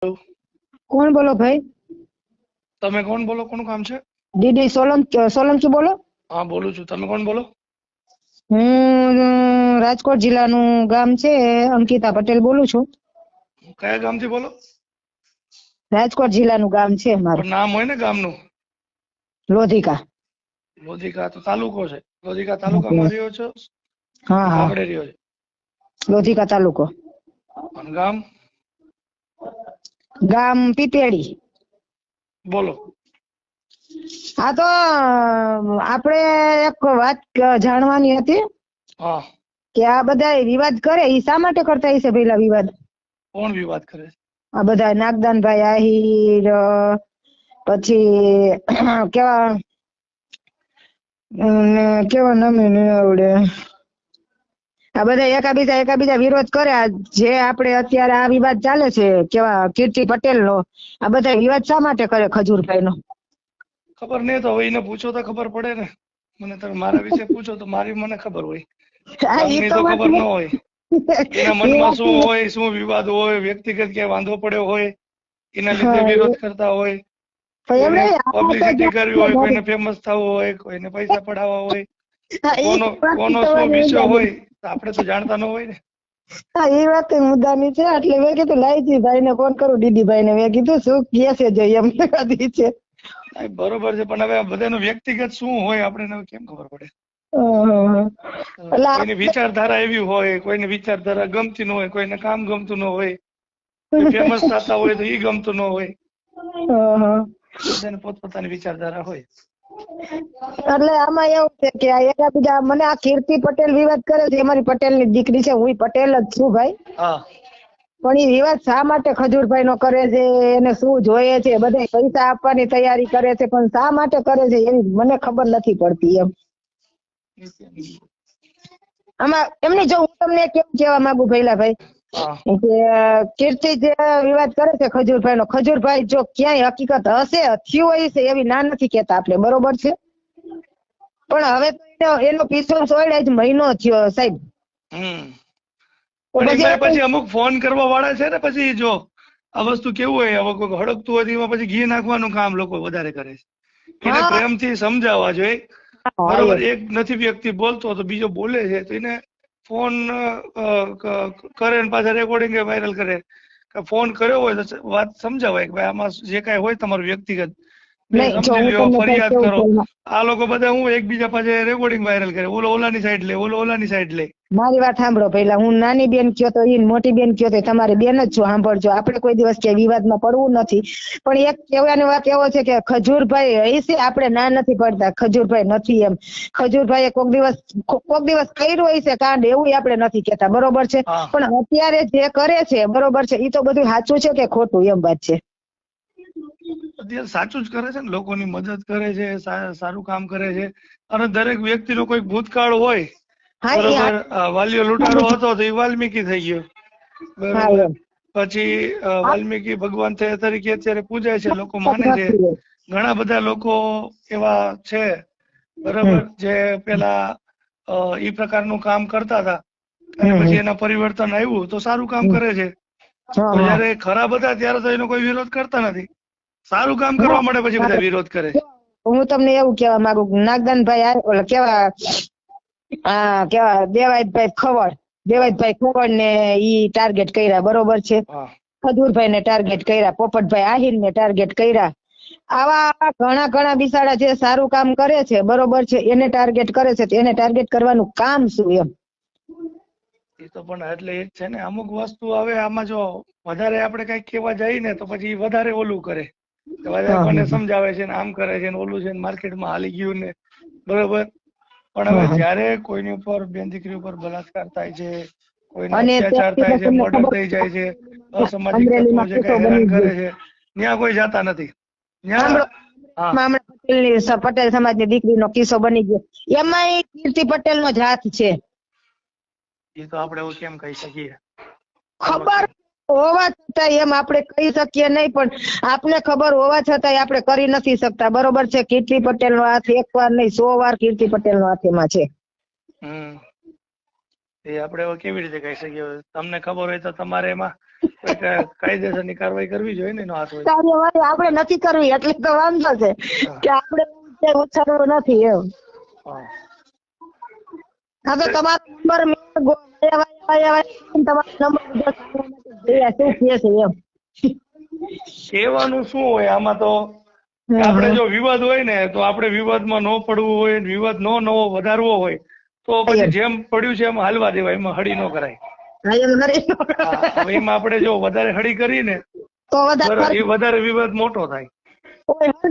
કોણ બોલો ભાઈ? તમે કોણ બોલો? કોનું કામ છે? ડીડી સોલંકી બોલો? હા બોલું છું. તમે કોણ બોલો? હું રાજકોટ જિલ્લાનું ગામ છે, અંકિતા પટેલ બોલું છું. કયા ગામથી બોલો? રાજકોટ જિલ્લાનું ગામ છે મારું, પણ નામ હોય ને ગામનું. લોધિકા. લોધિકા તો તાલુકો છે. લોધિકા તાલુકામાં રહ્યો છો? હા હા, ગામડે રહ્યો છે? લોધિકા તાલુકો. અને ગામ? ગામ પીપેડી. બોલો. હા તો આપણે એક વાત જાણવાની હતી હા. કે આ બધા વિવાદ કરે એ શા માટે કરતા હશે પેલા વિવાદ? કોણ વિવાદ કરે છે? આ બધા નાગદાનભાઈ આહિર, પછી કેવા કેવા નામે નહીં આવડે, આ બધા એકાબીજા વિરોધ કરે. જે આપણે અત્યારે આ વિવાદ ચાલે છે કેવા કીર્તિ પટેલ નો, આ બધા વિવાદ શા માટે કરે ખજૂરભાઈ નો? ખબર નહીં તો હવે એને પૂછો તો ખબર પડે ને. મને તમે મારા વિશે પૂછો તો મને ખબર હોય. હા, ઈ તમને તો તો વાત ખબર ન હોય. એના ઈ મનમાં વાત શું હોય, શું વિવાદ હોય, વ્યક્તિગત ક્યાંય વાંધો પડ્યો હોય, એના લીધે હા, વિરોધ કરતા હોય. પણ એમ કોઈને નહીં, આમાં તો પબ્લિસિટી કરવી હોય, જો કોઈને ફેમસ થવું હોય, કોઈને પૈસા પડાવવા હોય, હા, ઈ કોનો વાત તો કોનો શું તમારી વિષય મુદ્દાની. હોય તો આપણે તો જાણતા ન હોય ને. હા, એ વાત તો મુદ્દાની છે. એટલે મેં કીધું લાઈજી ભાઈ ને ફોન કરું, દીદીભાઈ ને. મેં કીધું શું કહે છે જોઈએ એમ કીધી છે. હા, બરોબર છે, પણ હવે આ બધાનું વ્યક્તિગત શું હોય આપણે કેમ ખબર પડે? હમ. એટલે કોઈની વિચારધારા એવી હોય, કોઈની વિચારધારા ગમતી ન હોય, કોઈને કામ ગમતું ન હોય, ફેમસ થતા હોય તો ઈ ગમતું ન હોય. બધાને પોતપોતાની વિચારધારા હોય. એટલે આમાં એવું છે કે આ એકાબીજા મને આ કીર્તિ પટેલ વિવાદ કરે છે. અમારી પટેલ ની દીકરી છે, હું પટેલ જ છું ભાઈ. હા. પણ એ વિવાદ શા માટે ખજૂરભાઈ નો કરે છે? એને શું જોઈએ છે? બધા પૈસા આપવાની તૈયારી કરે છે, પણ શા માટે કરે છે એની મને ખબર નથી પડતી એમ. આમાં એમની જો હું તમને કેમ કેવા માંગુ ભૈલાભાઈ હા. કે કીર્તિ જે વિવાદ કરે છે ખજૂરભાઈ નો, ખજૂરભાઈ જો ક્યાંય હકીકત હશે થયું હોય છે એવી ના નથી કેતા આપણે, બરોબર છે, પણ હવે તો એનો પીછો સોળ્યા જ મહિનો થયો સાહેબ. તો પણ એમાં પછી પછી અમુક ફોન કરવા વાળા છે ને, પછી જો આ વસ્તુ કેવું હોય, હવે કોઈ હડકતું હોય તો એમાં પછી ઘી નાખવાનું કામ લોકો વધારે કરે છે. એને હા પ્રેમથી સમજાવવા જોઈએ. હા બરોબર, એમ. એક નથી વ્યક્તિ બોલતો તો બીજો બોલે છે તો એને ફોન કરે ને પાછા રેકોર્ડિંગ વાયરલ કરે. ફોન કર્યો હોય તો વાત સમજાવાય કે ભાઈ આમાં જે કાંઈ હોય તમારું વ્યક્તિગત બે નહીં જો સમજી હું લ્યો, તમને ભાઈ ફરિયાદ કેવું કરો. છું, આ લોકો બધા હું એકબીજા પાસે રેકોર્ડિંગ વાયરલ કરે, ઓલો ઓલાની સાઈડ લે, ઓલો ઓલાની સાઈડ લે. મારી વાત સાંભળો પહેલા. હું નાની બેન કયો તો ઈ, મોટી બેન કયો તો તમારી બેન જ છો. સાંભળજો, આપણે કોઈ દિવસ કે વિવાદમાં પડવું નથી, પણ એક કહેવાની વાત એવો છે કે ખજૂરભાઈ હશે, આપણે ના નથી પડતા ખજૂરભાઈ નથી એમ. ખજૂરભાઈએ કોક દિવસ કર્યું હોય છે કાંડ, એવું આપણે નથી કેતા, બરોબર છે, હા. પણ અત્યારે જે કરે છે બરોબર છે, ઈ તો બધું સાચું છે કે ખોટું એમ વાત છે. અત્યારે સાચું જ કરે છે ને, લોકોની મદદ કરે છે, સારું કામ કરે છે. અને દરેક વ્યક્તિનો કોઈ ભૂતકાળ હોય. હા એ બરોબર, વાલિયો લૂંટારો હતો તો એ વાલ્મીકી થઈ ગયો. હા બરોબર, એમ. પછી વાલ્મીકી ભગવાન તરીકે અત્યારે પૂજાય છે, લોકો માને છે. નથી એમ. ઘણા બધા લોકો એવા છે, બરોબર, જે પેલા ઈ પ્રકારનું કામ કરતા હતા અને પછી એના પરિવર્તન આવ્યું તો સારું કામ કરે છે. હા તો હા જયારે ખરાબ હતા ત્યારે તો એનો કોઈ વિરોધ કરતા નથી. સારું કામ કરવા માટે પછી બધા વિરોધ કરે. હું તમને એવું કેવા માંગુ, નાગદાનભાઈ ઓલા કેવા દેવાયતભાઈ ખવડ ને ઈ ટાર્ગેટ કર્યા, બરોબર છે. હા. ખજૂરભાઈ ને ટાર્ગેટ કર્યા, પોપટભાઈ આહિર ને ટાર્ગેટ કર્યા. આવા ઘણા બિસાડા જે સારું કામ કરે છે, બરોબર છે, એને ટાર્ગેટ કરે છે. એને ટાર્ગેટ કરવાનું કામ શું એમ? એ તો પણ એટલે એ જ છે ને, અમુક વસ્તુ હવે આમાં જો વધારે આપણે કઈક કેવા જઈએ ને તો પછી વધારે ઓલું કરે, વધારે હા કોને સમજાવે છે ને, આમ કરે છે ને, ઓલું છે ને, માર્કેટમાં હાલી ગયું ને, બરોબર. પણ હવે હા. જયારે કોઈની ઉપર બેન દીકરી ઉપર બલાત્કાર થાય છે, કોઈને અને અત્યાચાર થાય છે, તમને મર્ડર ખબર થઈ જાય છે, અસામાજિક તત્વો અમરેલીમાં જે કિસ્સો કઈ હેરાન બની કરે ગયો. છે, ત્યાં કોઈ જાતા નથી. ત્યાં સાંભળો, હા. પટેલ સમાજની દીકરીનો કિસ્સો બની ગયો, એમાંય કીર્તિ પટેલ નો જ હાથ છે. એ તો આપણે એવું કેમ કહી શકીએ? ખબર હોવા છતાં એમ આપણે કહી શકીએ નહીં, પણ આપને ખબર હોવા છતાં આપણે કરી નથી શકતા, બરોબર છે. કીર્તિ પટેલ નો હાથ એક વાર નહીં 100 વાર કીર્તિ પટેલ નો હાથ એમાં છે. એ આપણે કેવી રીતે કહી શકીએ? તમને ખબર હોય તો તમારે એમાં કાયદેસરની કાર્યવાહી કરવી જોઈએ ને એનો હાથ હોય. કાર્યવાહી આપણે નથી કરવી એટલે તો વાંધો છે કે આપણે ઉછાળવું નથી એમ. હા તો તમારો નંબર કહેવાનું શું હોય આમાં તો આપણે જો વિવાદ હોય ને તો આપણે વિવાદમાં ન પડવું હોય, વિવાદ નવો વધારવો હોય તો પછી જેમ પડ્યું છે એમ હાલવા દેવાય, એમાં હળી ન કરાય. એમાં આપણે જો વધારે હળી કરીને તો એ વધારે વિવાદ મોટો થાય.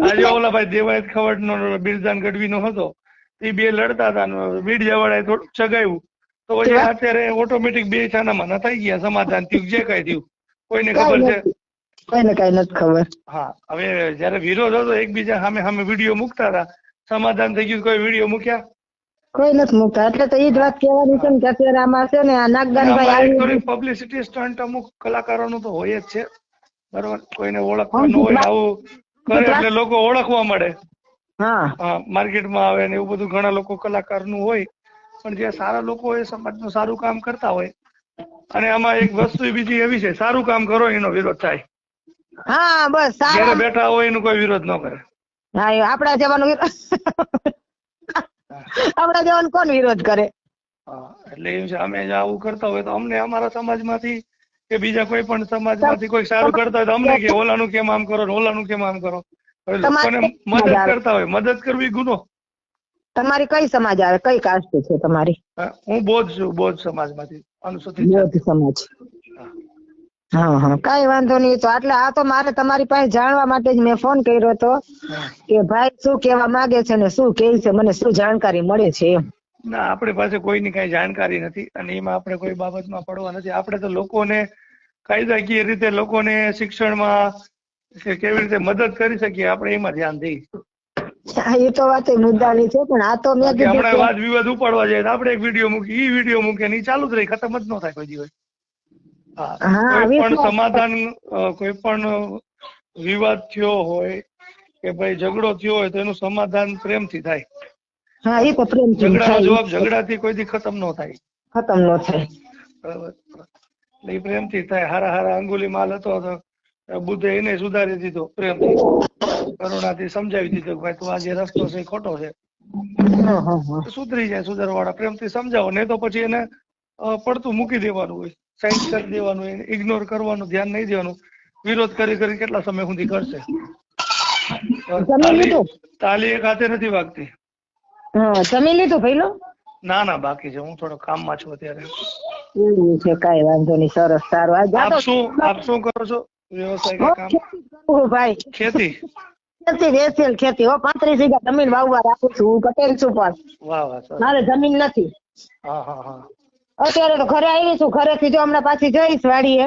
આજે ઓલા ભાઈ દેવાયત ખવડ નો બિરદાન ગઢવી નો હતો, એ બે લડતા હતા, મીડિયા વાળાએ થોડુંક ચગાવ્યું તો પછી અત્યારે ઓટોમેટિક બે છાનામાં થઈ ગયા, સમાધાન થયું, જે કઈ થયું કોઈને ખબર છે? કોઈને કઈ નથી ખબર. હા, હવે જયારે વિરોધ હતો એકબીજા સામે વિડીયો મૂકતા હતા, સમાધાન થઈ ગયું, કોઈ વિડીયો મૂક્યા? કોઈ નથી મૂકતા. એટલે તો એ જ વાત કહેવાની છે ને કે અત્યારે આમાં છે ને આ નાગદાનભાઈ પબ્લિસિટી સ્ટન્ટ અમુક કલાકારોનું તો હોય જ છે, બરોબર? કોઈને ઓળખવા ન હોય આવું કરે એટલે લોકો ઓળખવા મળે, હા, માર્કેટમાં આવે ને એવું બધું. ઘણા લોકો કલાકારનું હોય, પણ જે સારા લોકો હોય સમાજનું સારું કામ કરતા હોય, અને આમાં એક વસ્તુ બીજી એવી છે, સારું કામ કરો એનો વિરોધ થાય. હા બસ, ઘરે બેઠા હોય એનો કોઈ વિરોધ ન કરે. હા, આપડા જવાનો આપડા જવાનો કોણ વિરોધ કરે? એટલે એમ છે, અમે આવું કરતા હોય તો અમને અમારા સમાજમાંથી કે બીજા કોઈ પણ સમાજમાંથી કોઈ સારું કરતા હોય તો અમને કે ઓલાનું કેમ આમ કરો, ઓલાનું કેમ આમ કરો. લોકોને મદદ કરતા હોય, મદદ કરવી ગુનો. તમારી કઈ સમાજ આવે, કઈ કાસ્ટ છે તમારી? હું બૌદ્ધ છું, બૌદ્ધ સમાજમાંથી, અનુસૂચિત બૌદ્ધ સમાજ. હા હા, કઈ વાંધો નહીં. તો એટલે આ તો મારે તમારી પાસે જાણવા માટે જ મેં ફોન કર્યો હતો કે ભાઈ શું કેવા માંગે છે ને શું કે છે, મને શું જાણકારી મળે છે એમ. ના, આપણી પાસે કોઈની કઈ જાણકારી નથી અને એમાં આપણે કોઈ બાબતમાં પડવા નથી. આપણે તો લોકોને કાયદાકીય રીતે લોકોને શિક્ષણમાં કેવી રીતે મદદ કરી શકીએ આપણે એમાં ધ્યાન દઈએ. એ તો વાત મુદ્દાની છે, પણ આ તો મેં કીધું હમણાં વાદ વિવાદ ઉપાડવા જાય તો આપણે એક વિડીયો મૂકી, એ વિડીયો મૂકે ને ચાલુ જ રહી, ખતમ જ ન થાય કોઈ દિવસ. કોઈ પણ સમાધાન, કોઈ પણ વિવાદ થયો હોય કે ભાઈ ઝઘડો થયો હોય તો એનું સમાધાન પ્રેમથી થાય. હા, એ તો પ્રેમથી ઝઘડાનો જવાબ ઝઘડાથી કોઈ દી ખતમ ન થાય. ખતમ ન થાય. બરાબર, એટલે પ્રેમથી થાય. હારા અંગુલીમાલ હતો, બુદ્ધે એને સુધારી દીધો પ્રેમથી, કરુણાથી સમજાવી દીધો કે ભાઈ તું આ જે રસ્તો છે ખોટો છે, સુધરી જાય. સુધારવાળા પ્રેમથી સમજાવો, નહીં તો પછી એને પડતું મૂકી દેવાનું હોય, સાઈડ કરી દેવાનું, એને ઇગ્નોર કરવાનું, ધ્યાન નહીં દેવાનું. વિરોધ કરી કેટલા સમય સુધી કરશે? તાલી એક હાથે નથી વાગતી. જમી લીધું ભાઈ? ના, બાકી છે. હું થોડો કામમાં છું અત્યારે. એવું છે, કઈ વાંધો નહીં. સરસ, સારું. આપ શું કરો છો? વ્યવસાય કે કામ? ભાઈ ખેતી. ખેતી 35 વીઘા જમીન વાવવા રાખું છું. હું પટેલ છું, પણ મારે જમીન નથી. અત્યારે તો ઘરે આવી છું, ઘરેથી જો હમણાં પાછી જઈશ વાડીએ.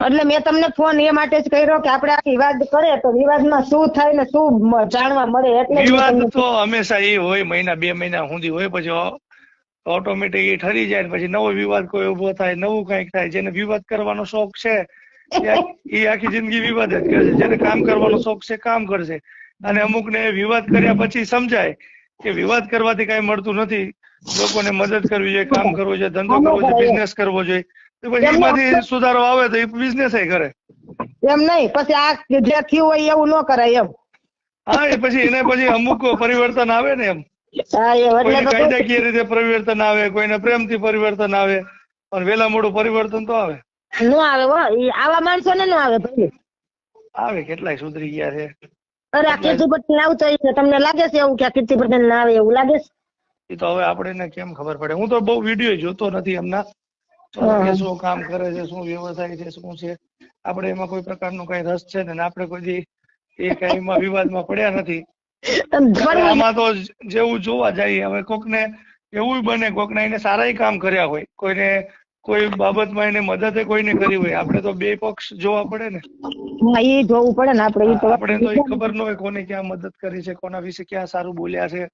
એટલે મેં તમને ફોન એ માટે જ કર્યો કે આપણે આ વિવાદ કરે તો વિવાદમાં શું થાય ને શું જાણવા મળે. એટલે વિવાદ તો હંમેશા એ હોય, મહિના 2 મહિના સુધી હોય, પછી ઓટોમેટિક એ ઠરી જાય. પછી નવો વિવાદ કોઈ ઉભો થાય, નવું કઈક થાય. જેને વિવાદ કરવાનો શોખ છે એ આખી જિંદગી વિવાદ જ કરશે. જેને કામ કરવાનો શોખ છે કામ કરશે. અને અમુક ને વિવાદ કર્યા પછી સમજાય કે વિવાદ કરવાથી કઈ મળતું નથી, લોકોને મદદ કરવી જોઈએ, કામ કરવું જોઈએ, ધંધો કરવો જોઈએ, બિઝનેસ કરવો જોઈએ. તો પછી એમાંથી સુધારો આવે તો એ બિઝનેસ કરે. એમ નહીં, પછી આ જે થયું હોય એવું ન કરાય એમ. હા, એ પછી એને પછી અમુક પરિવર્તન આવે ને એમ. કોઈને કાયદાકીય રીતે પરિવર્તન આવે, કોઈને પ્રેમથી પરિવર્તન આવે, પણ વેલા મોડું પરિવર્તન તો આવે. નો આવે, આવા માણસો ને નો આવે ભાઈ. આવે, કેટલાય સુધરી ગયા છે. અરે આ કીર્તિ પટેલ આવતો છે, તમને લાગે છે એવું કે આ કીર્તિ પટેલ ના આવે એવું લાગે છે? એ તો હવે આપણે કેમ ખબર પડે? હું તો બહુ વિડીયો જોતો નથી એમના, કે શું કામ કરે છે, શું વ્યવસાય છે, શું છે. આપણે એમાં કોઈ પ્રકારનો કઈ રસ છે ને આપણે કોઈ એ કઈ એમાં વિવાદમાં પડ્યા નથી. આમાં તો જેવું જોવા જઈએ, હવે કોકને એવું બને, કોકને એને સારા કામ કર્યા હોય, કોઈને કોઈ બાબતમાં એને મદદ કોઈને કરી હોય, આપણે તો બે પક્ષ જોવા પડે ને. એ જોવું પડે ને આપણે તો એ ખબર ન હોય કોને ક્યાં મદદ કરી છે, કોના વિશે ક્યાં સારું બોલ્યા છે.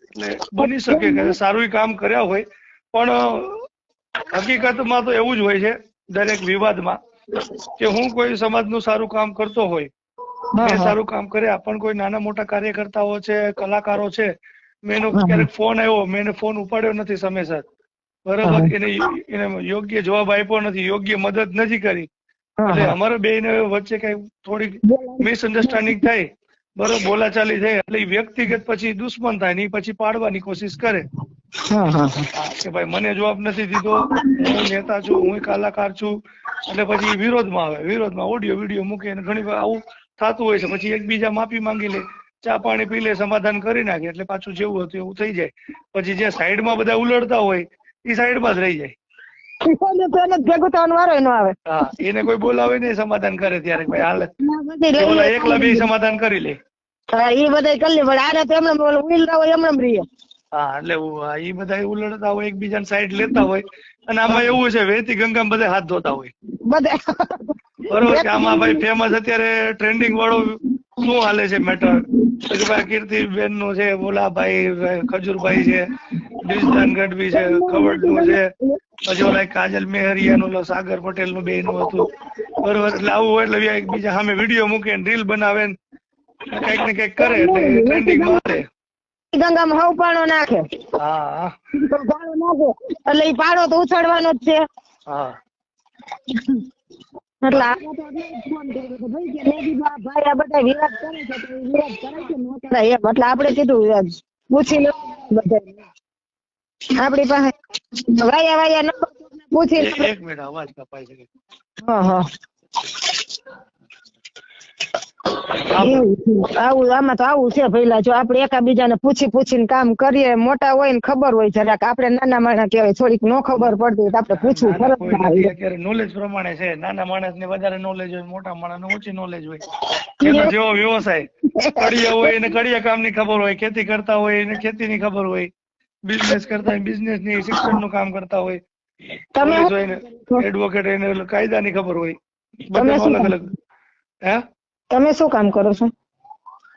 એટલે બની શકે કે સારું કામ કર્યા હોય, પણ હકીકતમાં તો એવું જ હોય છે દરેક વિવાદમાં કે હું કોઈ સમાજનું સારું કામ કરતો હોય, મેં સારું કામ કર્યા, પણ કોઈ નાના મોટા કાર્યકર્તાઓ છે, કલાકારો છે, મેં એનો ક્યારેક ફોન આવ્યો, મેં એને ફોન ઉપાડ્યો નથી સમયસર, બરોબર, એને યોગ્ય જવાબ આપ્યો નથી, યોગ્ય મદદ નથી કરી, એટલે અમારે બેયને વચ્ચે કઈ થોડીક મિસઅન્ડરસ્ટેન્ડિંગ થઈ, બરોબર, બોલાચાલી થઈ, એટલે વ્યક્તિગત પછી દુશ્મન થાય ને પછી પાડવાની કોશિશ કરે કે ભાઈ મને જવાબ નથી દીધો, હું નેતા છું, હું કલાકાર છું, એટલે પછી વિરોધમાં આવે, વિરોધમાં ઓડિયો વિડીયો મૂકે, ઘણી વાર આવું થતું હોય છે. પછી એકબીજા માફી માંગી લે, ચા પાણી પી લે, સમાધાન કરી નાખે, એટલે પાછું જેવું હતું એવું થઈ જાય. પછી જે સાઈડમાં બધા ઉલડતા હોય એ સાઈડમાં જ રહી જાય. ભેગું થવાનો વારો ન આવે. હા, એને કોઈ બોલાવે નહીં, સમાધાન કરે ત્યારે ભાઈ હાલ એકલા બે સમાધાન કરી લે. એ બધા કરી લે, પણ આને તો એમને ઉલડા હોય એમને રહીએ. હા, એટલે એ બધા ઉલડતા હોય, એકબીજાને સાઈડ લેતા હોય, અને આમાં એવું છે વેતી ગંગામાં બધા હાથ ધોતા હોય બરોબર, કે આમાં ભાઈ ફેમસ અત્યારે ટ્રેન્ડિંગ વાળો શું હાલે છે મેટર, કે ભાઈ કીર્તિબેન નું છે, બોલાભાઈ ખજૂરભાઈ છે, બ્રિજદાન ગઢવી છે, ખવડ નું છે, પછી ઓલા કાજલ મેહરિયા નું, સાગર પટેલ નું બે નું હતું, બરોબર. એટલે આવું હોય એટલે એકબીજા સામે વિડીયો મૂકે, રીલ બનાવે, કઈક ને કઈક કરે, એટલે ટ્રેન્ડિંગ માં હાલે. ગંગામાં હવ પાણો નાખે. હા, પાણો નાખે એટલે એ પાણો તો ઉછળવાનો જ છે. હા, એટલે ભાઈ આ બધા વિરાટ કરે છે, વિરાટ કરે છે એમ, એટલે આપણે કીધું પૂછી લો બધા આપડી પાસે વાયા નંબર પૂછી. એક મિનિટ અવાજ કપાય છે. આવું આમાં તો આવું છે પેલા, જો આપણે એકાબીજાને પૂછીને કામ કરીએ, મોટા હોય ને ખબર હોય જરાક, આપણે નાના માણસ કહેવાય, થોડીક નો ખબર પડતી હોય તો આપણે પૂછવું ફરજ. અત્યારે નોલેજ પ્રમાણે છે, નાના માણસ ને વધારે નોલેજ હોય, મોટા માણસ ને ઓછી નોલેજ હોય. એનો જેવો વ્યવસાય, કડિયા હોય એને કડિયા કામ ની ખબર હોય, ખેતી કરતા હોય એને ખેતી ની ખબર હોય, બિઝનેસ કરતા હોય બિઝનેસ ની, શિક્ષણ નું કામ કરતા હોય, પોલીસ હોય ને એડવોકેટ એને કાયદા ની ખબર હોય, બધા અલગ અલગ. હે, તમે શું કામ કરો છો?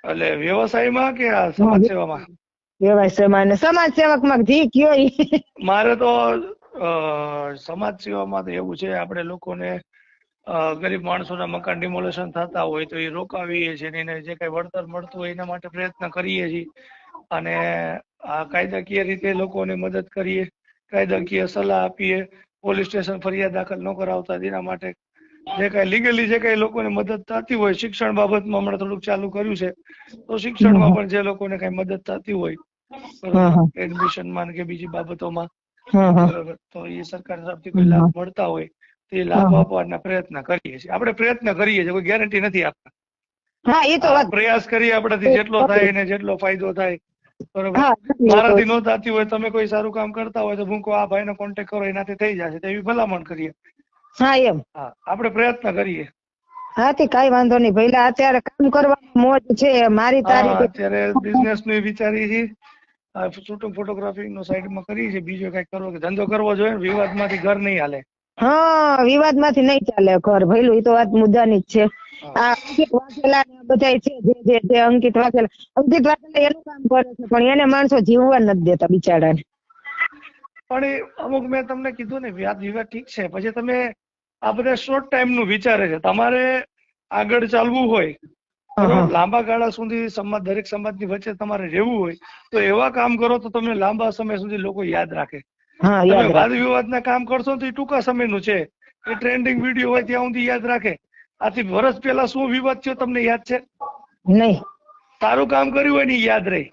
એટલે વ્યવસાયમાં કે સમાજ સેવામાં? વ્યવસાયમાં ને સમાજ સેવક માં જી કયો. મારે તો સમાજ સેવામાં તો એવું છે, આપણે લોકોને ગરીબ માણસોના મકાન ડિમોલેશન થતા હોય તો એ રોકાવીએ છીએ, એને જે કઈ વળતર મળતું હોય એના માટે પ્રયત્ન કરીએ છીએ, અને આ કાયદાકીય રીતે લોકોને મદદ કરીએ, કાયદાકીય સલાહ આપીએ, પોલીસ સ્ટેશન ફરિયાદ દાખલ ન કરાવતા એના માટે જે કઈ લીગલી જે કઈ લોકોને મદદ થતી હોય, શિક્ષણ બાબતમાં હમણાં થોડુંક ચાલુ કર્યું છે, તો શિક્ષણમાં પણ જે લોકોને કઈ મદદ થતી હોય, એડમિશન માં કે બીજી બાબતોમાં, બરાબર, તો એ સરકાર તરફથી કોઈ લાભ મળતા હોય તો એ લાભ આપવાના પ્રયત્ન કરીએ છીએ. આપણે પ્રયત્ન કરીએ છીએ, કોઈ ગેરંટી નથી આપતા. હા, એ તો પ્રયાસ કરીએ આપણાથી જેટલો થાય એને જેટલો ફાયદો થાય, બરોબર. મારાથી ન થતી હોય, તમે કોઈ સારું કામ કરતા હોય તો હું કહું આ ભાઈ નો કોન્ટેક્ટ કરો, એનાથી થઈ જશે, તો એવી ભલામણ કરીએ. હા, એમ. હા, આપણે પ્રયત્ન કરીએ. હા, તે કઈ વાંધો નહીં ભઈલા, અત્યારે કામ કરવાની મોજ છે મારી તારી. અત્યારે બિઝનેસ નું વિચારી છે, શૂટિંગ ફોટોગ્રાફી નો સાઈડમાં કરી છે, બીજો કઈક કરવો, ધંધો કરવો જોઈએ, વિવાદ માંથી ઘર નહીં હાલે. હા, વિવાદ માંથી નહીં ચાલે ઘર, ભઈલું એ તો વાત મુદ્દાની જ છે. આ અંકિત વાઘેલા ને બધા છે, જે અંકિત વાઘેલા એનું કામ કરે છે, પણ એને માણસો જીવવા નથી દેતા બિચારાને. પણ એ અમુક મેં તમને કીધું ને, વાદ વિવાદ ઠીક છે, પછી તમે આ બધા શોર્ટ ટાઈમ નું વિચારે છે. તમારે આગળ ચાલવું હોય, લાંબા ગાળા સુધી સમાજ, દરેક સમાજની વચ્ચે તમારે રહેવું હોય તો એવા કામ કરો તો તમને લાંબા સમય સુધી લોકો યાદ રાખે. તમે વાદ વિવાદ ના કામ કરશો તો એ ટૂંકા સમયનું છે, એ ટ્રેન્ડિંગ વિડીયો હોય ત્યાં સુધી યાદ રાખે. આથી વર્ષ પહેલા શું વિવાદ થયો તમને યાદ છે? નહીં. સારું કામ કર્યું હોય ને યાદ રહી.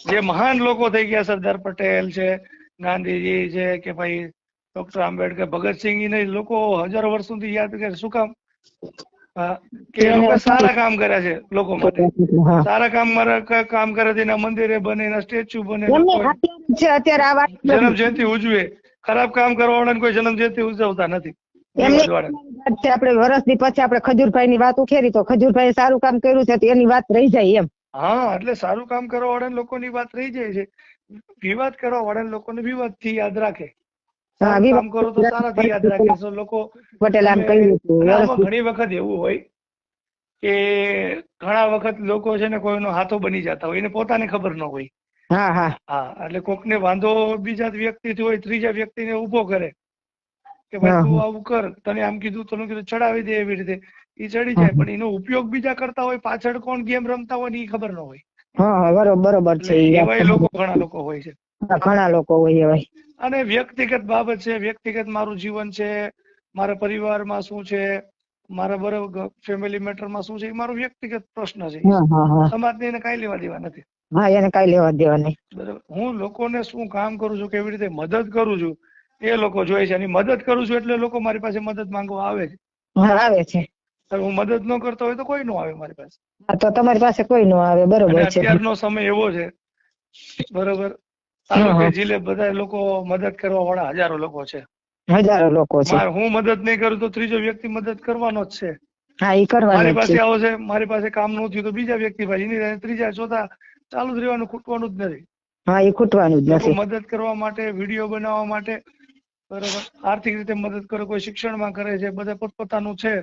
જે મહાન લોકો થઈ ગયા, સરદાર પટેલ છે, ગાંધીજી છે, કે ભાઈ ડોક્ટર આંબેડકર, ભગતસિંહ, ને લોકો હજારો વર્ષ સુધી યાદ કરે. શું કામ? કે એ લોકો સારા કામ કર્યા છે લોકો માટે. સારા કામ કરે છે, એના મંદિરે બને, એના સ્ટેચ્યુ બને, જન્મ જયંતિ ઉજવે. ખરાબ કામ કરવાવાળાને કોઈ જન્મ જયંતિ ઉજવતા નથી. આપણે વર્ષની પછી આપણે ખજૂરભાઈ ની વાત ઉખેરી તો ખજૂરભાઈ સારું કામ કર્યું છે તો એની વાત રહી જાય એમ. હા, એટલે સારું કામ કરવા વાળા લોકોની વાત રહી જાય છે. વિવાદ કરવા વાળા લોકોને વિવાદ થી યાદ રાખે. સારું કામ કરો તો સારાથી યાદ રાખે. લોકો ઘણી વખત એવું હોય કે ઘણા વખત લોકો છે ને કોઈનો હાથો બની જતા હોય, એને પોતાને ખબર ન હોય. હા, એટલે કોકને વાંધો બીજા વ્યક્તિથી હોય, ત્રીજા વ્યક્તિને ઉભો કરે કે ભાઈ તું આવું કર, તને આમ કીધું, તને કીધું, ચડાવી દે. એવી રીતે એ ચડી જાય, પણ એનો ઉપયોગ બીજા કરતા હોય, પાછળ કોણ ગેમ રમતા હોય ને એ ખબર ન હોય. બરોબર છે. એવા લોકો ઘણા લોકો હોય છે. ઘણા લોકો હોય એવા. અને વ્યક્તિગત બાબત છે, વ્યક્તિગત મારું જીવન છે, મારા પરિવારમાં શું છે, મારા બરાબર ફેમિલી મેટરમાં શું છે, એ મારો વ્યક્તિગત પ્રશ્ન છે. સમાજને એને કાંઈ લેવા દેવા નથી. હા, એને કાંઈ લેવા દેવા નહીં. બરાબર. હું લોકોને શું કામ કરું છું, કેવી રીતે મદદ કરું છું, એ લોકો જોઈ છે. અને મદદ કરું છું એટલે લોકો મારી પાસે મદદ માંગવા આવે છે. હા, આવે છે. હું મદદ ન કરતો હોય તો કોઈ ન આવે મારી પાસે. હા, તો તમારી પાસે કોઈ ન આવે. બરોબર છે. અત્યારનો સમય એવો છે, બરોબર, તાલુકે જિલ્લે બધા લોકો મદદ કરવા વાળા હજારો લોકો છે. હજારો લોકો છે. હું મદદ નહીં કરું તો ત્રીજો વ્યક્તિ મદદ કરવાનો જ છે. હા, એ કરવાનો મારી પાસે છે. આવશે, મારી પાસે કામ ન થયું તો બીજા વ્યક્તિ પાસે, એની ત્રીજા ચોથા ચાલુ જ રહેવાનું, ખૂટવાનું જ નથી. હા, એ ખૂટવાનું જ નથી. મદદ કરવા માટે, વિડીયો બનાવવા માટે, બરોબર, આર્થિક રીતે મદદ કરે, કોઈ શિક્ષણમાં કરે છે, બધા પોતપોતાનું છે.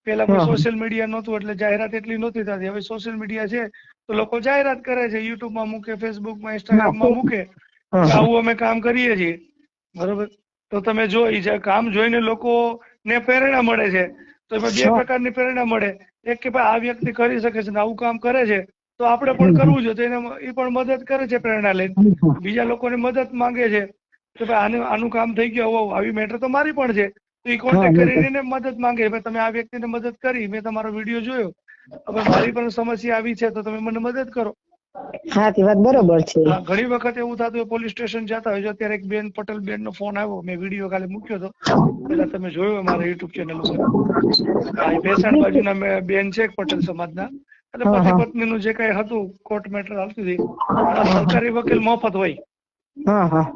પેલા કોઈ સોશિયલ મીડિયા નહોતું એટલે જાહેરાત એટલી નહોતી થતી. હવે સોશિયલ મીડિયા છે તો લોકો જાહેરાત કરે છે, યુટ્યુબમાં મૂકે, ફેસબુકમાં, ઇન્સ્ટાગ્રામમાં મૂકે, આવું અમે કામ કરીએ છીએ. બરોબર. તો તમે જો એ કામ જોઈને લોકોને પ્રેરણા મળે છે. તો એમાં બે પ્રકારની પ્રેરણા મળે. એક કે ભાઈ આ વ્યક્તિ કરી શકે છે ને આવું કામ કરે છે તો આપણે પણ કરવું જોઈએ, તો એને એ પણ મદદ કરે છે પ્રેરણા લઈને. બીજા લોકોને મદદ માંગે છે તો ભાઈ આનું કામ થઈ ગયું, આવી મેટર તો મારી પણ છે, તો એ કોન્ટેક્ટ કરીને મદદ માંગે. ભાઈ તમે આ વ્યક્તિને મદદ કરી, મેં તમારો વિડીયો જોયો, હવે મારી પણ સમસ્યા આવી છે તો તમે મને મદદ કરો. હા, તે વાત બરોબર છે. ઘણી વખત એવું થતું હોય, પોલીસ સ્ટેશન જતા હોય. અત્યારે એક બેન, પટેલ બેન નો ફોન આવ્યો, મેં વિડીયો કાલે મૂક્યો હતો, પેલા તમે જોયો મારા યુટ્યુબ ચેનલ ઉપર. હા, ભેસાણ બાજુના બેન છે પટેલ સમાજના. એટલે પતિ પત્ની નું જે કઈ હતું કોર્ટ મેટર હાલતી હતી, એમાં સરકારી વકીલ મફત હોય.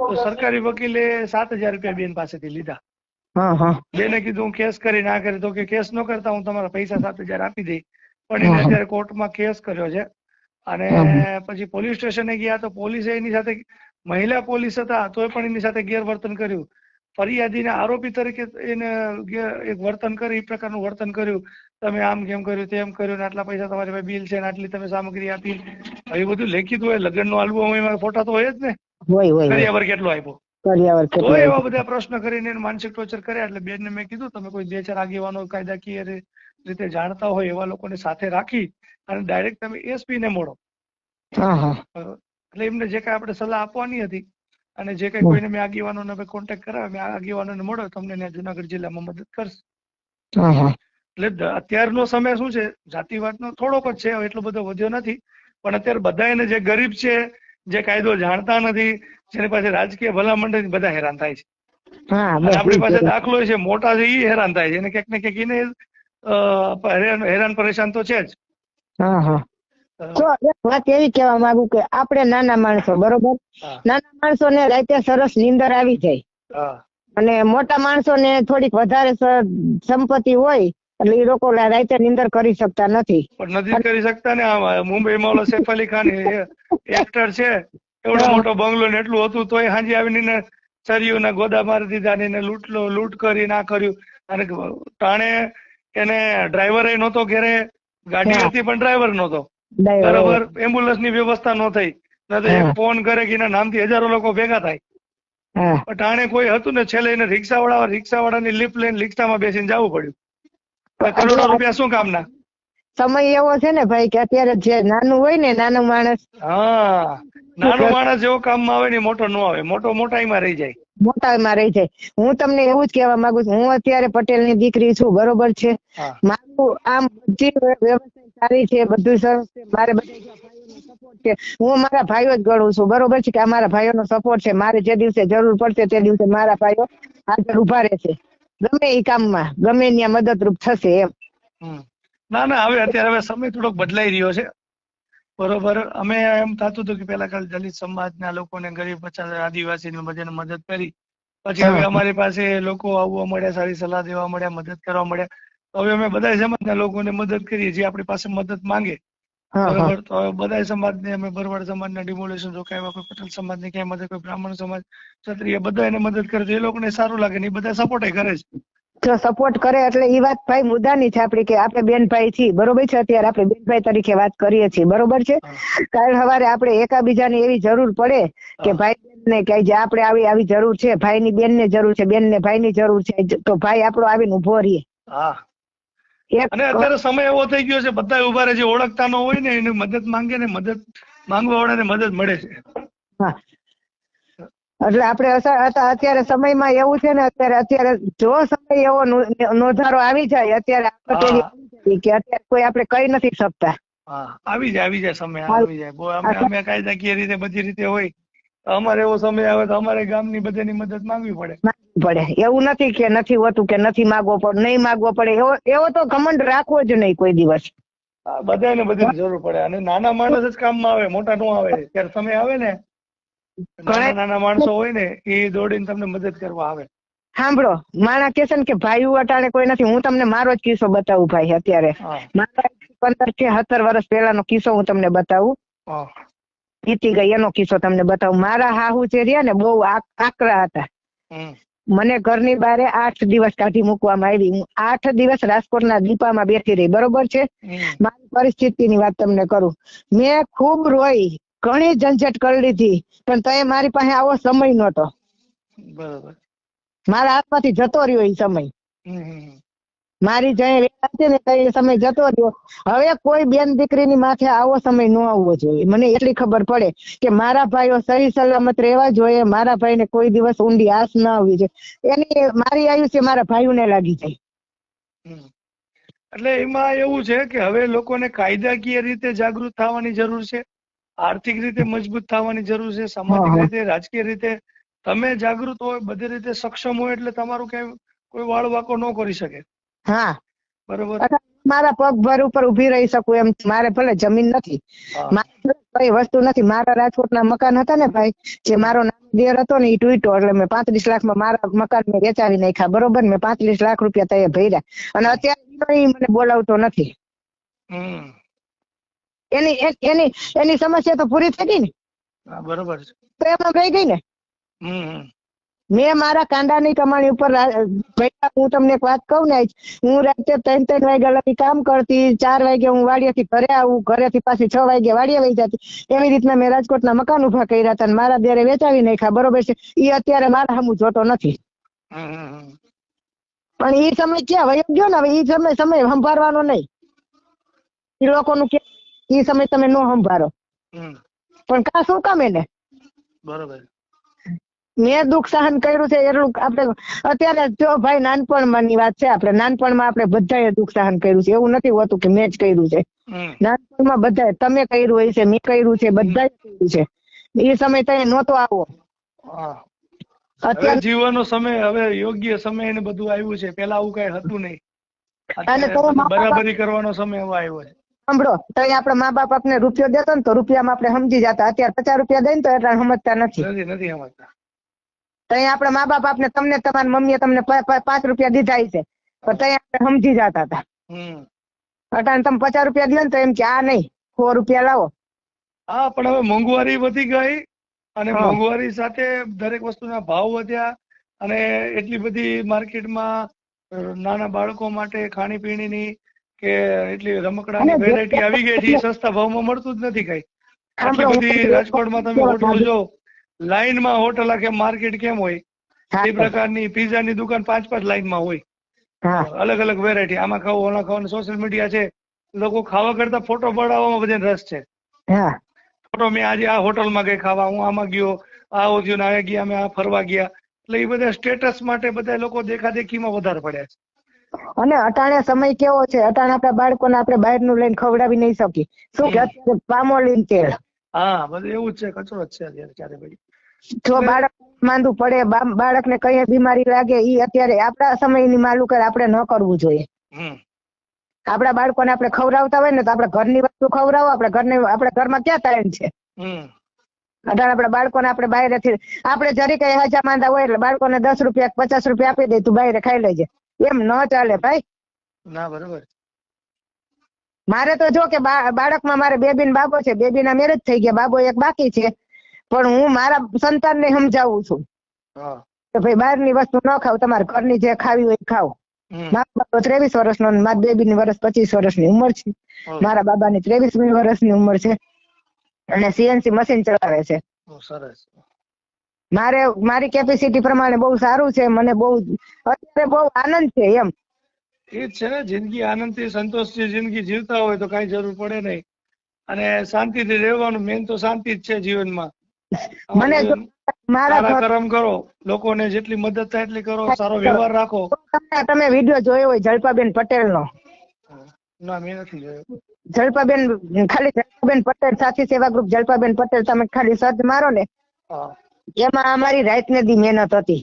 તો સરકારી વકીલે 7,000 રૂપિયા બેન પાસેથી લીધા. બેને કીધું હું કેસ કરી ના કરી, તો કે કેસ ન કરતા હું તમારા પૈસા 7,000 આપી દઈ. પણ એને અત્યારે કોર્ટમાં કેસ કર્યો છે. અને પછી પોલીસ સ્ટેશને ગયા તો પોલીસે એની સાથે, મહિલા પોલીસ હતા તોય પણ એની સાથે ગેરવર્તન કર્યું. ફરિયાદીને આરોપી તરીકે એને એક વર્તન કરી, એ પ્રકારનું વર્તન કર્યું. તમે આમ કેમ કર્યું, તેમ કર્યું, આટલા પૈસા તમારી પાસે બિલ છે, આટલી તમે સામગ્રી આપી. એ બધું લેખિત હોય. લગ્ન નો આલ્બમ હોય, એમાં ફોટા તો હોય જ ને. કરિયાવર કેટલો આપ્યો, તો એવા બધા પ્રશ્ન કરીને માનસિક ટોર્ચર કર્યા. એટલે બેનને મેં કીધું તમે કોઈ 2-4 આગેવાનો કાયદાકીય રીતે જાણતા હોય એવા લોકોને સાથે રાખી અને ડાયરેક્ટ તમે એસપી ને મળો. એટલે એમને જે કઈ આપણે સલાહ આપવાની હતી અને જે કઈ કોઈને મેં આગેવાનોને કોન્ટેક્ટ કરાવ્યો, મેં આગેવાનોને મળો, તમને જુનાગઢ જિલ્લામાં મદદ કરશે. એટલે અત્યારનો સમય શું છે, જાતિવાદનો થોડોક જ છે, એટલો બધો વધ્યો નથી. પણ અત્યારે બધા એને જે ગરીબ છે, જે કાયદો જાણતા નથી, જેની પાસે રાજકીય ભલામણ, બધા હેરાન થાય છે. અને આપણી પાસે દાખલો છે, મોટા છે, એ હેરાન થાય છે. એને ક્યાંક ને ક્યાંક એને હેરાન પરેશાન તો છે જ. તો વાત એવી કહેવા માંગુ કે આપણે નાના માણસો, બરોબર, નાના માણસો ને રાતે સરસ નીંદર આવી જાય, અને મોટા માણસો ને થોડીક વધારે સંપત્તિ હોય એટલે એ લોકો રાતે નીંદર કરી શકતા નથી. પણ નથી કરી શકતા ને. મુંબઈમાં ઓલો સૈફ અલી ખાન એક્ટર છે, એવડો મોટો બંગલો ને એટલું હતું, તોય સાંજે આવીને સરીઓના ગોદા મારી દીધા ને લૂંટ કરી ના કર્યું. અને ટાણે એને ડ્રાઈવર નહોતો ઘેરે, ગાડી હતી પણ ડ્રાઈવર નહોતો, બરાબર. એમ્બ્યુલન્સ ની વ્યવસ્થા ન થઈ, એક ફોન કરે કે એના નામથી હજારો લોકો ભેગા થાય. પણ ટાણે કોઈ હતું ને, છેલ્લે એને રિક્ષાવાળાની લિફ્ટ લઈને રિક્ષામાં બેસીને જવું પડ્યું. કરોડો રૂપિયા શું કામના? સમય એવો છે ને ભાઈ કે અત્યારે જે નાનું હોય ને, નાનું માણસ, નાનો માણસ જેવો કામમાં આવે ને મોટો ન આવે, મોટાઈમાં રહી જાય. મોટાઈમાં રહી જાય. હું તમને એવું જ કહેવા માંગુ છું, હું અત્યારે પટેલ ની દીકરી છું, બરોબર છે. મારું આમ બધી વ્યવસ્થા સારી છે, બધું સરસ છે. મારે બધા ભાઈઓનો સપોર્ટ છે. હું મારા ભાઈઓ જ ગણું છું, બરોબર છે, કે અમારા ભાઈઓનો સપોર્ટ છે. મારે જે દિવસે જરૂર પડશે તે દિવસે મારા ભાઈઓ હાજર ઉભા રહેશે, ગમે એ કામમાં, ગમે ત્યાં મદદરૂપ થશે એમ. ના, હવે સમય થોડોક બદલાઈ રહ્યો છે, બરોબર. અમે એમ થતું હતું કે પેલા કાલે દલિત સમાજના લોકોને, ગરીબ પછાત આદિવાસી બધાને મદદ કરી. પછી હવે અમારી પાસે લોકો આવવા મળ્યા, સારી સલાહ દેવા મળ્યા, મદદ કરવા મળ્યા. હવે અમે બધા સમાજના લોકોને મદદ કરીએ, જે આપણી પાસે મદદ માંગે, બરોબર. તો હવે બધા સમાજને અમે ભરવાડ સમાજના ડિમોલેશન રોકાયા, કોઈ પટેલ સમાજને ક્યાંય મદદ, કોઈ બ્રાહ્મણ સમાજ, ક્ષત્રિય, બધા એને મદદ કરે છે. એ લોકોને સારું લાગે ને એ બધા સપોર્ટ કરે છે. જો સપોર્ટ કરે એટલે એ વાત ભાઈ મુદ્દાની છે આપડી, કે આપણે બેનભાઈ છીએ, બરોબર છે. અત્યારે આપણે બેનભાઈ તરીકે વાત કરીએ છીએ, બરોબર છે. કાલ સવારે આપણે એકાબીજાની એવી જરૂર પડે કે ભાઈ બેન ને કે આપણે આવી જરૂર છે, ભાઈ ની બેન ને જરૂર છે, બેન ને ભાઈ ની જરૂર છે, તો ભાઈ આપણો આવીને ઉભો રહીએ. અને અત્યારે સમય એવો થઈ ગયો છે, બધા ઉભા રહે છે. ઓળખતા ન હોય ને એને મદદ માંગે ને, મદદ માંગવા વાળાને મદદ મળે છે. એટલે આપણે અત્યારે સમયમાં એવું છે ને, અત્યારે જો સમય એવો નોંધારો આવી જાય અત્યારે કે અત્યારે કોઈ આપણે કહી નથી શકતા. આવી જાય સમય આવી જાય. અમે કાયદાકીય રીતે બધી રીતે હોય, અમારે એવો સમય આવે તો અમારે ગામની બધાની મદદ માંગવી પડે. એવું નથી કે નથી હોતું કે નથી માગવો પડે, નહીં માગવો પડે, એવો તો ઘમંડ રાખવો જ નહીં કોઈ દિવસ. બધાને બધી જરૂર પડે, અને નાના માણસ જ કામમાં આવે, મોટા નો આવે. ત્યારે સમય આવે ને, નાના માણસો હોય ને એ દોડીને તમને મદદ કરવા આવે. સાંભળો, માણા કે છે ને કે ભાઈ અટાણે કોઈ નથી. હું તમને મારો જ કિસ્સો બતાવું ભાઈ. અત્યારે મારા 15 કે 17 વર્ષ પહેલાનો કિસ્સો હું તમને બતાવું. જીતી ગઈ એનો કિસ્સો તમને બતાવું. મારા હાહુ જે રહ્યા ને બહુ આકરા હતા. મને ઘરની બારે 8 દિવસ કાઢી મૂકવામાં આવી. હું 8 દિવસ રાજકોટના દીપામાં બેઠી રહી. બરોબર છે. મારી પરિસ્થિતિની વાત તમને કરું. મેં ખૂબ રોઈ, ઘણી ઝંઝટ કરી લીધી, પણ તોય મારી પાસે આવો સમય નહોતો. બરોબર. મારા હાથમાંથી જતો રહ્યો એ સમય. મારી જે વેલા છે ને એ સમય જતો રહ્યો. હવે કોઈ બેન દીકરીની માથે આવો સમય ન આવવો જોઈએ. મને એટલી ખબર પડે કે મારા ભાઈઓ સહી સલામત રહેવા જોઈએ. મારા ભાઈને કોઈ દિવસ ઊંડી આસ ના આવવી જોઈએ. એની મારી આયુષ્ય મારા ભાઈઓને લાગી જાય. એટલે એમાં એવું છે કે હવે લોકોને કાયદાકીય રીતે જાગૃત થવાની જરૂર છે, આર્થિક રીતે મજબૂત થવાની જરૂર છે, સામાજિક રીતે, રાજકીય રીતે તમે જાગૃત હોય, બધી રીતે સક્ષમ હોય એટલે તમારું કઈ કોઈ વાળ વાંકો ન કરી શકે. હા બરોબર. મારા પગ ભર ઉપર ઉભી રહી શકું એમ. મારે ભલે જમીન નથી, કઈ વસ્તુ નથી. મારા રાજકોટના મકાન હતા ને ભાઈ, જે મારો નાનો દેર હતો ને એ તૂટ્યો, એટલે મેં 35 લાખમાં મારા મકાન મેં વેચાવી નાખ્યા. બરોબર. મેં 35 લાખ રૂપિયા તૈયાર ભર્યા, અને અત્યારે મને બોલાવતો નથી. એની સમસ્યા તો પૂરી થઈ ગઈ ને. બરોબર. તો એમાં રહી ગઈ ને. મેં મારા કાંડાની કમાણી ઉપર હું તમને એક વાત કહું ને, હું રાતે 3 વાગ્યા લગી કામ કરતી. 4 વાગે હું વાડિયાથી ઘરે આવું, ઘરેથી પાછી 6 વાગે વાડિયા વહી જતી. એવી રીતના મેં રાજકોટના મકાન ઉભા કર્યા હતા, મારા દેરે વેચાવી નાખ્યા. બરોબર છે. એ અત્યારે મારા સામું જોતો નથી. પણ એ સમય ક્યાં વયો ગયો ને. હવે એ સમય સંભાળવાનો નહીં. એ લોકોનું કે એ સમય તમે ન સંભાળો, પણ કા શું કામ એને. બરોબર. મેં દુઃખ સહન કર્યું છે એટલું આપણે અત્યારે જો ભાઈ નાનપણમાં વાત છે. આપણે નાનપણમાં આપણે બધાએ દુઃખ સહન કર્યું છે. એવું નથી હોતું કે મેં જ કર્યું છે. નાનપણમાં બધાએ, તમે કર્યું હોય છે, મેં કર્યું છે, બધાએ કર્યું છે. એ સમય તને નહોતો આવો. અત્યારે જીવનનો સમય, હવે યોગ્ય સમય ને બધું આવ્યું છે. પેલા આવું કઈ હતું નહીં. અત્યારે બરાબરી કરવાનો સમય હવે આવ્યો છે. સાંભળો, તો આપડે મા બાપ આપણે રૂપિયો દેતો ને તો રૂપિયામાં આપણે સમજી જતા. અત્યારે 50 રૂપિયા દઈને તો એટલા સમજતા નથી સમજતા. તો આપડે મા બાપ આપણે તમને તમારી મમ્મીએ તમને 5 રૂપિયા દીધા છે, પણ ત્યાં આપણે સમજી જતા હતા. અટાણે તમે 50 રૂપિયા દો ને તો એમ કે આ નહીં, 100 રૂપિયા લાવો. હા, પણ હવે મોંઘવારી વધી ગઈ, અને મોંઘવારી સાથે દરેક વસ્તુના ભાવ વધ્યા, અને એટલી બધી માર્કેટમાં નાના બાળકો માટે ખાણીપીણીની કે એટલી રમકડાની વેરાયટી આવી ગઈ છે. સસ્તા ભાવમાં મળતું જ નથી કઈ. આટલી બધી રાજકોટમાં તમે હોટલ જો, લાઈનમાં હોટલ આખે માર્કેટ કેમ હોય એ પ્રકારની પીઝાની દુકાન 5 લાઈનમાં હોય, અલગ અલગ વેરાયટી. આમાં ખાવું, ઓલા ખાવાનું. સોશિયલ મીડિયા છે, લોકો ખાવા કરતા ફોટો પડાવવામાં બધાને રસ છે. ફોટો, મેં આજે આ હોટલમાં ગઈ ખાવા, હું આમાં ગયો, આવો થયો ને, આ ગયા, અમે આ ફરવા ગયા. એટલે એ બધા સ્ટેટસ માટે બધા લોકો દેખાદેખીમાં વધારે પડ્યા છે. અને અટાણે સમય કેવો છે. અટાણે આપણા બાળકોને આપણે બહારનું લઈને ખવડાવી નહીં શકીએ. શું કે અત્યારે પામોલીન તેલ. હા, બધું એવું જ છે. કચરો જ છે અત્યારે. ક્યારે ભાઈ જો બાળક માંદું પડે, બાળકને કઈ બીમારી લાગે, ઈ અત્યારે આપણા સમયની માલું કરે આપણે ન કરવું જોઈએ. આપણા બાળકોને આપણે ખવડાવતા હોય ને તો આપણે ઘરની વસ્તુ ખવડાવો. આપણે ઘરમાં ક્યાં ટાઈમ છે. અઢાર આપણા બાળકોને આપણે બહારેથી આપણે જરી કઈ હજા માંદા હોય એટલે બાળકોને 10 રૂપિયા 50 રૂપિયા આપી દે, તું બહાર ખાઈ લેજે. એમ ન ચાલે ભાઈ. ના, બરોબર. મારે તો જો કે બાળકમાં મારે બેબી ને બાબો છે. બેબીના મેરેજ થઈ ગયા, બાબો એક બાકી છે. પણ હું મારા સંતાનને સમજાવું છું કે ભાઈ બહારની વસ્તુ ન ખાવ, તમારે ઘરની જે ખાવી હોય ખાવ. મારા બાબો 23 વર્ષનો, મારા બેબીની વર્ષ 25 વર્ષની ઉંમર છે. મારા બાબાની 23 વર્ષની ઉંમર છે, અને CNC મશીન ચલાવે છે. સરસ. મારી કેપેસિટી પ્રમાણે બહુ સારું છે. મને બહુ અત્યારે બહુ આનંદ છે. એમ એ જ છે ને, જિંદગી આનંદથી સંતોષથી જિંદગી જીવતા હોય તો કઈ જરૂર પડે નહીં, અને શાંતિથી રહેવાનું. મેન તો શાંતિ જ છે જીવનમાં. મને મારા સારા ઘર કર્મ કરો, લોકોને જેટલી મદદ થાય એટલી કરો, સારો વ્યવહાર રાખો. તમે વિડીયો જોયો હોય જલ્પાબેન પટેલ નો? ના, મેં નથી જોયો. જલ્પાબેન, ખાલી જલ્પાબેન પટેલ સાથી સેવા ગ્રુપ જલ્પાબેન પટેલ, તમે ખાલી સર્ચ મારો ને, હા, એમાં અમારી રાત ને દી મહેનત હતી.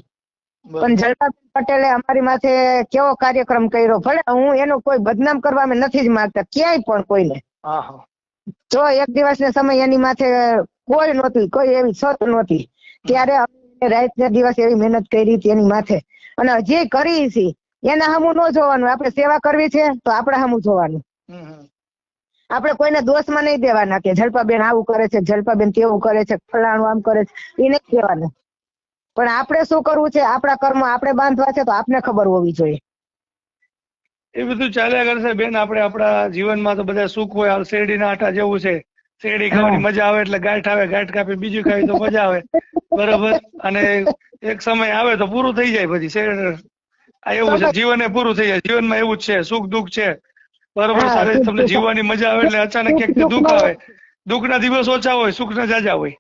બરાબર. પણ જલ્પાબેન પટેલે અમારી માથે કેવો કાર્યક્રમ કર્યો. ભલે હું એનું કોઈ બદનામ કરવા અમે નથી જ માંગતા ક્યાંય પણ કોઈને. હા હા, જો એક દિવસ ને સમય એની માથે કોઈ નહોતી, કોઈ એવી સત નહોતી, ત્યારે અમે રાત ને દિવસ એવી મહેનત કરી હતી એની માથે, અને હજી કરી છે. એના સામું ન જોવાનું, આપણે સેવા કરવી છે તો આપણે સામું જોવાનું. આપણે કોઈને દોષમાં નહીં દેવાના કે જલ્પાબેન આવું કરે છે, જલ્પાબેન તેવું કરે છે, ફલાણું આમ કરે છે, એ નહીં કહેવાનું. પણ આપણે શું કરવું છે, આપણા કર્મ આપણે બાંધવા છે તો આપને ખબર હોવી જોઈએ. એ બધું ચાલ્યા કરશે બેન. આપણે આપણા જીવનમાં તો બધા સુખ હોય. હાલ શેરડીના આટા જેવું છે, શેરડી ખાવાની મજા આવે એટલે ગાંઠ આવે, ગાંઠ કાપી બીજું ખાવી તો મજા આવે, બરોબર. અને એક સમય આવે તો પૂરું થઈ જાય. પછી આ એવું છે, જીવન એ પૂરું થઈ જાય. જીવનમાં એવું જ છે, સુખ દુઃખ છે, બરોબર. સારી તમને જીવવાની મજા આવે એટલે અચાનક ક્યાંક દુઃખ આવે. દુઃખના દિવસ ઓછા હોય, સુખના જાજા હોય.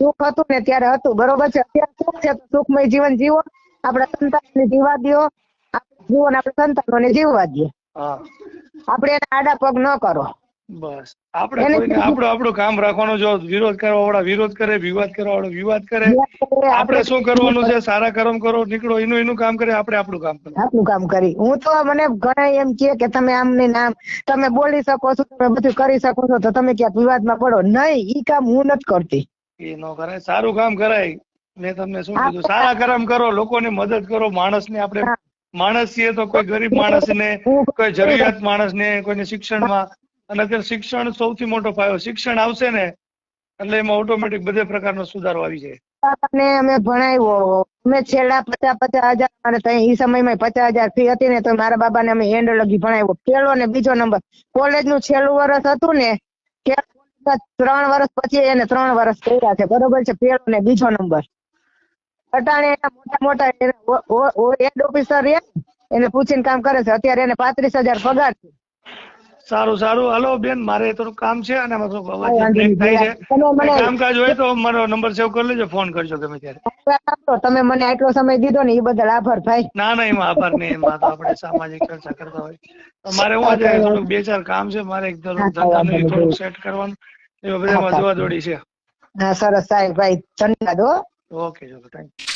સુખ હતું ને ત્યારે હતું, બરોબર છે. અત્યારે સુખ છે તો સુખમય જીવન જીવો, આપણા સંતાનોને જીવવા દો, જીવન આપણા સંતાનોને જીવવા દો. આપણે એને આડા પગ ન કરો. બસ આપણે કોઈને આપણું કામ રાખવાનું. જો વિરોધ કરવા વાળા વિરોધ કરે, વિવાદ કરવા વાળો વિવાદ કરે. આપણે શું કરવાનું છે? સારા કર્મ કરો, નીકળો, એનું કામ કરે, આપણે આપણું કામ કરો. આપણું કામ કરી. હું તો મને ઘણા એમ કે તમે આમ ને આમ તમે બોલી શકો છો, તમે બધું કરી શકો છો, તો તમે ક્યાંક વિવાદમાં પડો નહીં. ઈ કામ હું નથી કરતી. એ ન કરાય, સારું કામ કરાય. મેં તમને શું કીધું? સારા કર્મ કરો, લોકોને મદદ કરો. માણસને આપણે માણસ છીએ તો કોઈ ગરીબ માણસને, કોઈ જરૂરિયાત માણસને, કોઈને શિક્ષણમાં, અને અત્યારે શિક્ષણ સૌથી મોટો ફાયદો. શિક્ષણ આવશે ને એટલે એમાં ઓટોમેટિક બધે પ્રકારનો સુધારો આવી જાય. ને અમે ભણાવ્યો, અમે છેલ્લા 50,000 અને એ સમયમાં 50,000 ફી હતી ને, તો મારા બાબાને અમે હેન્ડ લગી ભણાવ્યો, પહેલો ને બીજો નંબર. કોલેજ નું છેલ્લું વર્ષ હતું ને, 3 વર્ષ પછી એને 3 વર્ષ કર્યા છે, બરોબર છે. પહેલો ને બીજો નંબર. અટાણે મોટા હેડ ઓફિસર એને પૂછીને કામ કરે છે. અત્યારે એને 35,000 પગાર છે. સારું સારું, હાલો બેન, મારે થોડું કામ છે અને બ્રેક થાય છે. કામકાજ હોય તો મારો નંબર સેવ કરી લેજો, ફોન કરજો ગમે ત્યારે. તમે મને આટલો સમય દીધો ને એ બદલ આભાર ભાઈ. ના ના, એમાં આભાર નહીં. એમાં તો આપણે સામાજિક ચર્ચા કરતા હોય. મારે હું આજે થોડુંક 2-4 કામ છે, મારે એક ધંધાનું થોડુંક સેટ કરવાનું, એવા બધામાં જોવા દોડી છે. હા સરસ સાહેબ ભાઈ, ધન્યવાદ. ઓકે, ચલો, થેન્ક યુ.